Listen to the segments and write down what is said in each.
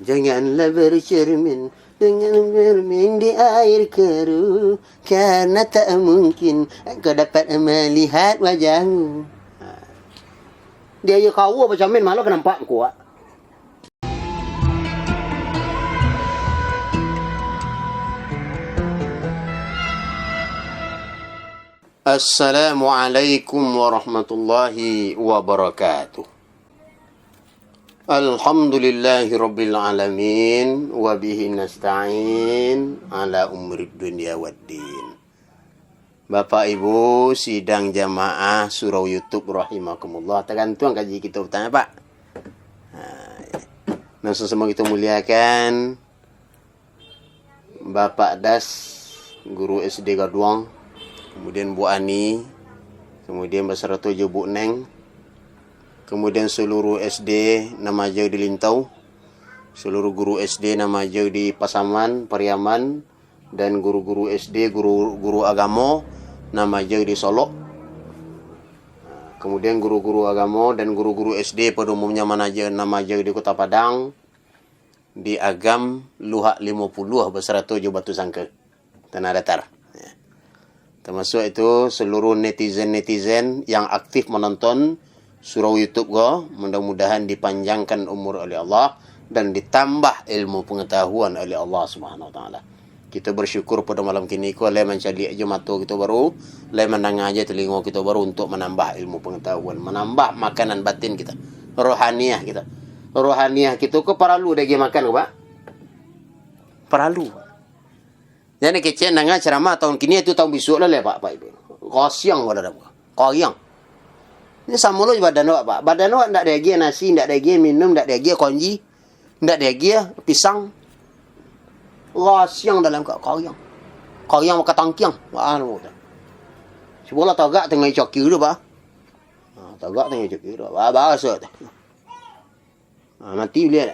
Janganlah bercermin dengan bermain di air keruh, karena tak mungkin kau dapat melihat wajahmu. Dia je kau apa cermin malu kau nampak kuat. Assalamualaikum warahmatullahi wabarakatuh. Alhamdulillahi rabbil alamin wa bihi nasta'in ala umrid dunya waddin. Bapak Ibu sidang jamaah surau YouTube rahimakumullah. Tergantung kaji kita bertanya Pak. Nah, sesama kita muliakan Bapak Das, guru SD Gaduang, kemudian Bu Ani, kemudian beserta Bu Neng, kemudian seluruh SD nama jauh di Lintau, seluruh guru SD nama jauh di Pasaman, Pariaman, dan guru-guru SD, guru-guru agama nama jauh di Solok. Kemudian guru-guru agama dan guru-guru SD pada umumnya nama jauh di Kota Padang, di Agam, Luhak 50 beserta Batu Sangka, Tanah Datar. Termasuk itu seluruh netizen-netizen yang aktif menonton surau YouTube go, mudah-mudahan dipanjangkan umur oleh Allah dan ditambah ilmu pengetahuan oleh Allah Subhanahu wa taala. Kita bersyukur pada malam kini ko le mencali aja mata kita baru, le menang aja telinga kita baru untuk menambah ilmu pengetahuan, menambah makanan batin kita, rohaniah kita. Rohaniah kita ko perlu dagi makan ko, Pak? Perlu. Jadi kecil nanga ceramah tahun kini itu tahun besok lah le Pak Ibu. Kosiang wala dah. Koyang. Ini sama lo badan awak, Pak. Badan awak tak ada lagi nasi, tak ada lagi minum, tak ada lagi konji, tak ada lagi pisang. Siang dalam koyang. Koyang makan tangkiang. Wah, sebola tagak tengah coki dulu, Pak. Tagak tengah coki dulu. Bahasa tu. Mati dia.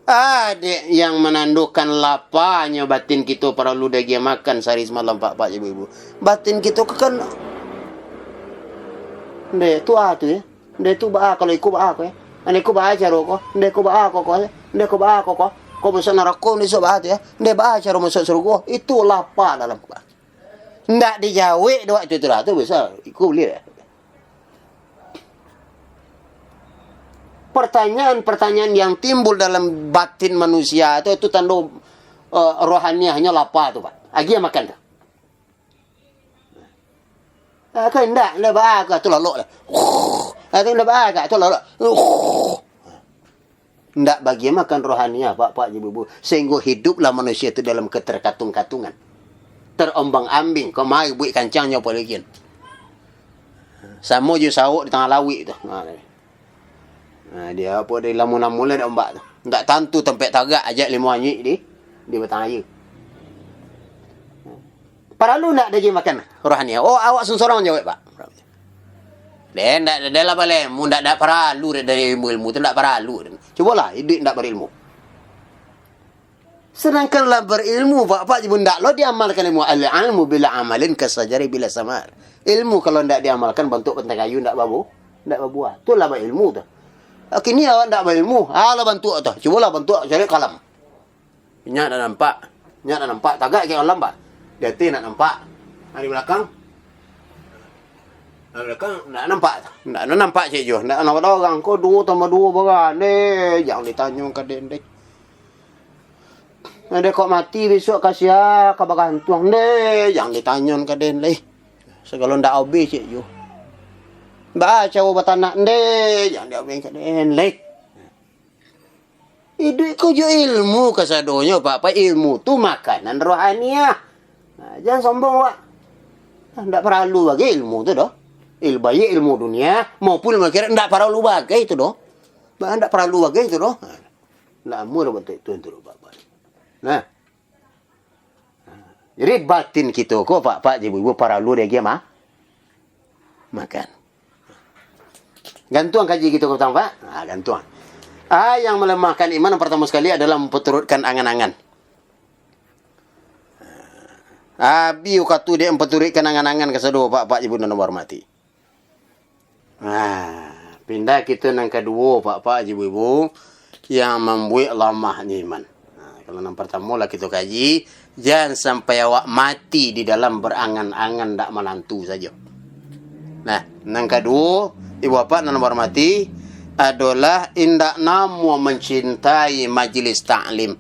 Adik yang menandukan lapanya batin kita para lu dagi makan sehari semalam, Pak Ibu-ibu. Batin kita kan Nde tu tu ya. Nde tu ba kalau ikut ba ko ya. Ane ko ba cara ko. Nde ko ba ko ko. Nde ko ba ko ko. Ko bisa neraka ni so ba tu ya. Nde ba cara masuk surga. Itu lapa dalam Quran. Ndak dijawe doa itu lah tu bisa ikut boleh. Pertanyaan-pertanyaan yang timbul dalam batin manusia itu tanda rohaniahnya lapa tu Pak. Agi makan tu. Kau hendak lebah agak tu lalu lah. Aku lebah agak tu lalu. Hendak bagi makan rohaniah Pak Ibu. Sehingga hiduplah manusia itu dalam keterkatung-katungan. Terombang-ambing. Kau mai buat kancangnya apa lagi. Sama je sawuk di tengah lawik tu. Dia apa dia lamun-lamun lah ombak tu. Hendak tantu tempat tagak ajak 5 anyik di batang air. Perlu nak dia makan rohaniah. Oh, awak seorang jawab, Pak. Dia tak lah boleh. Mu tak perlu dari ilmu tu tak perlu. Cubalah hidup tak berilmu. Sedangkanlah berilmu, Pak ibu tak lo diamalkan ilmu. Al-ilmu bila amalin kasajari bila samar. Ilmu kalau tak diamalkan bentuk pentai kayu tak berbuah. Itulah berilmu tu. Kini awak tak berilmu. Alah bentuk tu. Cubalah bentuk cari kalam. Nyak dah nampak. Tagak ke alam, Pak. Dia nak nampak. Di belakang. Nak nampak. Nak nampak cik Jo. Nak nampak orang. Kau 2 tambah 2 berapa? Jangan ditanya ke dia. Dia kok mati besok kasih kabar gantung. Jangan ditanya ke dia. Segala ndak obey cik Jo. Baca obat anak. Jangan dia obey ke dia. Hidup kau jo ilmu kesadonya Pak. Ilmu tu makanan rohaniah. Jangan sombong, Pak. Tak perlu bagi ilmu tu dah. Baik ilmu dunia maupun ilmu akhirat tak perlu bagi itu dah. Tak perlu bagi itu dah. Nak mula bentuk itu Pak. Nah. Jadi batin kita ko Pak Ibu perlu dia makan. Gantuan kaji kita pertama, Pak. Gantuan. Yang melemahkan iman yang pertama sekali adalah memperturutkan angan-angan. Abi ukatu dia memperturutkan angan-angan kesedo Pak Ibu dan hormati. Pindah kita nang kedua Pak Ibu. yang membuat lemahnya iman. Kalau yang pertama lah kita kaji, jangan sampai awak mati di dalam berangan-angan tak menantu saja. Nah, yang kedua, ibu bapak dan hormati, adalah indak namu mencintai majlis ta'lim.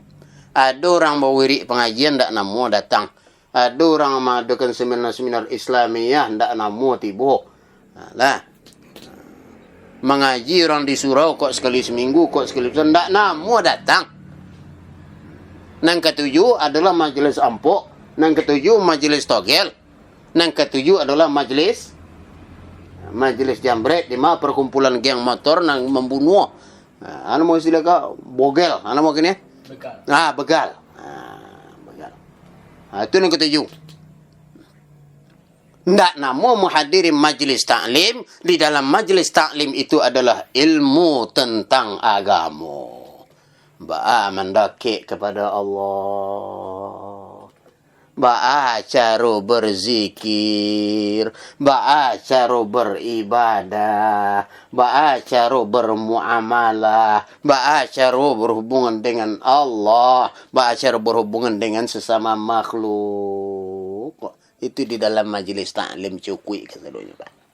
Ada orang bawiri pengajian ndak namu datang. Ada orang mengadakan seminar-seminar Islamiyah ndak namu tiba. Lah. Mengaji orang di surau kok sekali seminggu, kok sekali ndak namu datang. Yang ketujuh adalah majlis ampok. Yang ketujuh majlis togel. Yang ketujuh adalah majlis jambret, di mana perkumpulan geng motor nang membunuh. Anu mau istilah kau bogel, anu mau kini? Begal. Begal. Begal. Itu yang ketujuh. Ndak namo menghadiri majlis taklim. Di dalam majlis taklim itu adalah ilmu tentang agama. Ba'a mendaki kepada Allah. Ba'a cara berzikir. Ba'a cara beribadah. Ba'a cara bermuamalah. Ba'a cara berhubungan dengan Allah. Ba'a cara berhubungan dengan sesama makhluk. Itu di dalam majlis taklim cukui keseluruhnya, Pak.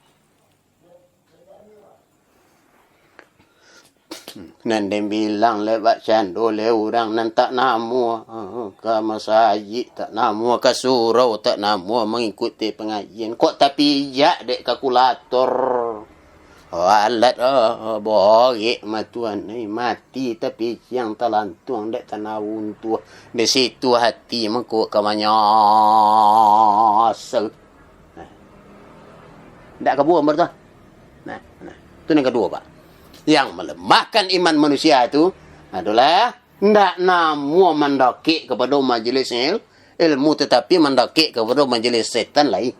Nan dia bilang lewat cando le orang nan tak namu ke masjid, tak namu ke surau, tak namu mengikuti pengajian. Kok tapi jak dek kalkulator. Alat bohong matuan ni mati tapi yang talantuang dek tanawun tu. Di situ hati mengko kamanyasel. Ndak kebuang bertah. Nah. Itu yang kedua, Pak. Yang melemahkan iman manusia itu adalah tidak namu mendaki kepada majlis ilmu, tetapi mendaki kepada majlis setan lain.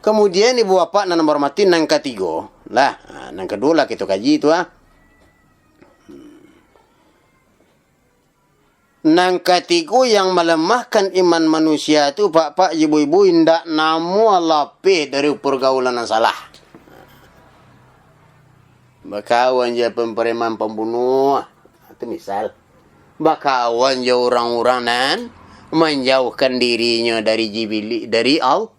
Kemudian ibu bapak dan hormati yang ketiga lah, yang kedua lah kita kaji itu Yang ketiga yang melemahkan iman manusia itu pak ibu-ibu tidak namu lapih dari pergaulan yang salah. Bakawan je pempreman pembunuh. Itu misal. Bakawan je orang-orang nan menjauhkan dirinya dari jibili, dari Allah.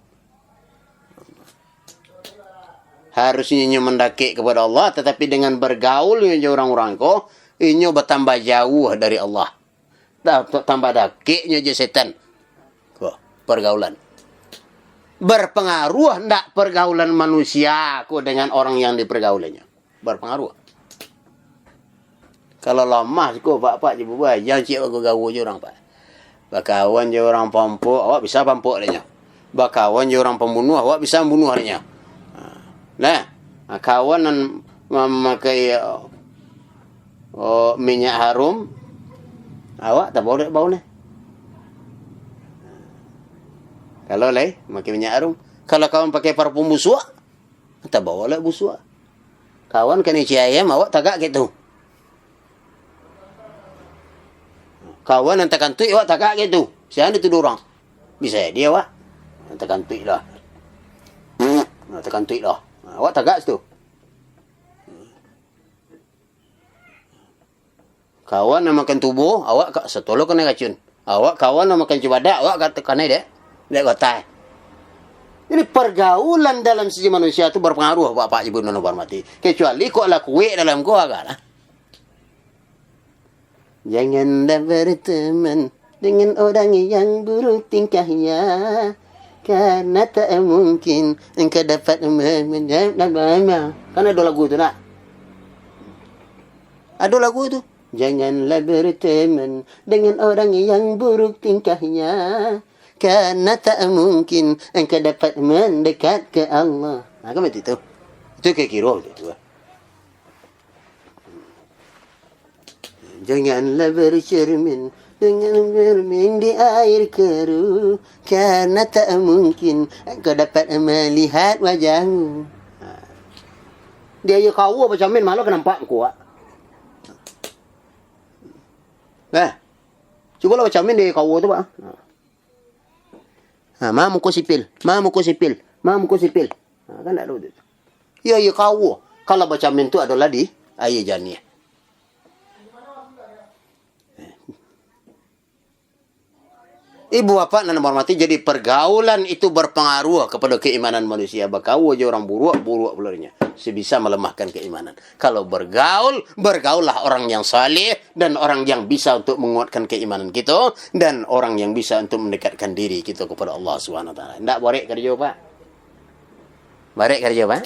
Harusnya inyo mendaki kepada Allah, tetapi dengan bergaul dengan orang-orang ko, inyo bertambah jauh dari Allah. Tambah dakiknya je setan. Pergaulan. Berpengaruh ndak pergaulan manusia ko dengan orang yang dipergaulinya. Berpengaruh. Kalau lemah ko pak je buat jangan cik aku gaul je orang pak. Bakawan je orang pampuk, awak bisa pampuk dia. Bakawan je orang pembunuh, awak bisa bunuh dia. Nah, kawan yang memakai minyak harum, awak tak boleh bau ni. Kalau leh pakai minyak harum, kalau kawan pakai parfum busuk, tak boleh busuk. Kawan kena ayam, awak tagak gitu. Kawan yang tekan tuik, awak tagak gitu. Siapa itu orang? Bisa dia awak. Tekan tuik lah. Tekan tuik lah. Awak tagak situ. Kawan yang makan tubuh, awak setolo kena racun. Awak kawan yang makan cibadak, awak kena dia. Dia kata. Jadi pergaulan dalam sisi manusia itu berpengaruh bapak ibu dan hormati. Kecuali kok lah kuih dalam gua agak lah. Janganlah berteman dengan orang yang buruk tingkahnya. Karena tak mungkin engkau dapat Kan ada lagu tu nak? Ada lagu tu. Janganlah berteman dengan orang yang buruk tingkahnya. Karena tak mungkin engkau dapat mendekat ke Allah. Kan betul itu. Itu kira-kira itu. Janganlah bercermin dengan bermain di air keruh, karena tak mungkin engkau dapat melihat wajahmu. Dia ya kau apa cermin malu kena nampak kuat. Cuba lah cermin dia kau tu pak. Muka sipil. Kan tak ada tu. Ya kau. Kalau baca min itu adalah di ayat janiyah. Ibu bapak dan hormati, jadi pergaulan itu berpengaruh kepada keimanan manusia. Bergaul aja orang buruk belurnya. Sebisa melemahkan keimanan. Kalau bergaullah orang yang saleh dan orang yang bisa untuk menguatkan keimanan kita dan orang yang bisa untuk mendekatkan diri kita kepada Allah Subhanahu wa taala. Ndak borek kerja, Pak. Borek kerja, Pak.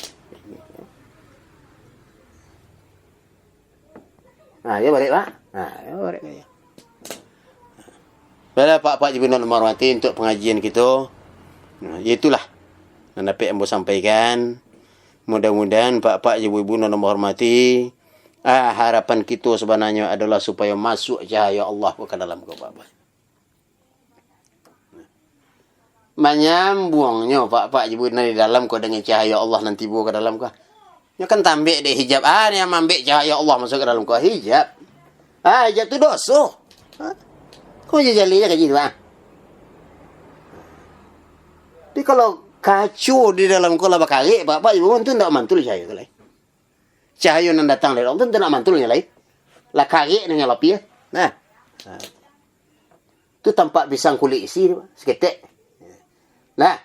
Nah, ya borek, Pak. Nah, ya borek kerja. Baiklah Pak Ibu dan hormati, untuk pengajian kita, nah, itulah yang dapat yang sampaikan. Mudah-mudahan Pak Ibu dan hormati, harapan kita sebenarnya adalah supaya masuk cahaya Allah ke dalam Bapak. Menyambungnya Pak Ibu di dalam kau dengan cahaya Allah nanti buah ke dalam kau. Ya kan tambik deh hijab. Ni yang ambil cahaya Allah masuk ke dalam kau hijab. Hijab tu dosa. Kau jali je kaji tu, Jadi kalau kacau di dalam kau lah bakari, Bapak Ibu tu tak mantul cahaya tu lah. Cahaya yang datang dari Allah tu tak mantulnya lah. Lah kari dengan lapi. Nah. Tu tampak pisang kulit isi seketek. Nah.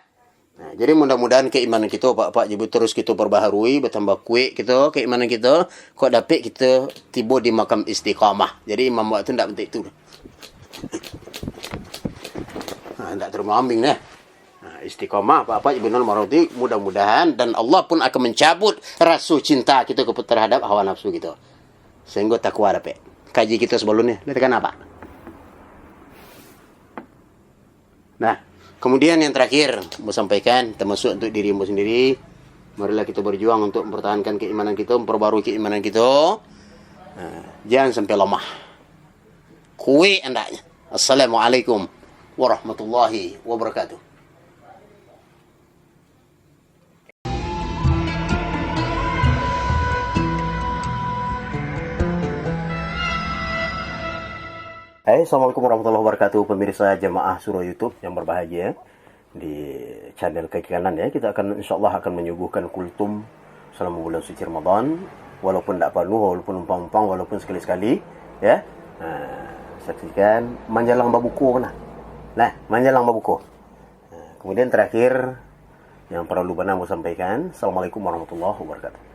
Jadi mudah-mudahan keimanan kita Pak Ibu terus kita perbaharui, bertambah kuat kita keimanan kita, kok dapat kita tiba di makam istiqamah. Jadi imam waktu tak penting itu. Tak terima ambing dah. Istiqamah Bapak Ibu dan hormati, mudah-mudahan dan Allah pun akan mencabut rasa cinta kita terhadap hawa nafsu kita. Sehingga takwa dapat. Kaji kita sebelumnya, lihat apa? Nah, kemudian yang terakhir mau sampaikan termasuk untuk dirimu sendiri, marilah kita berjuang untuk mempertahankan keimanan kita, memperbarui keimanan kita. Jangan sampai lemah. Kuat hendaknya. Assalamualaikum warahmatullahi wabarakatuh. Assalamualaikum warahmatullahi wabarakatuh, pemirsa jemaah surah YouTube yang berbahagia. Di channel kaki kanan ya, kita akan insyaallah akan menyuguhkan kultum selama bulan suci Ramadan, walaupun tak penuh, walaupun umpang-umpang, walaupun sekali-sekali ya. Saksikan Manjalang Babuko mana? Nah, Manjalang Babuko. Kemudian terakhir yang perlu benar mau sampaikan, Assalamualaikum warahmatullahi wabarakatuh.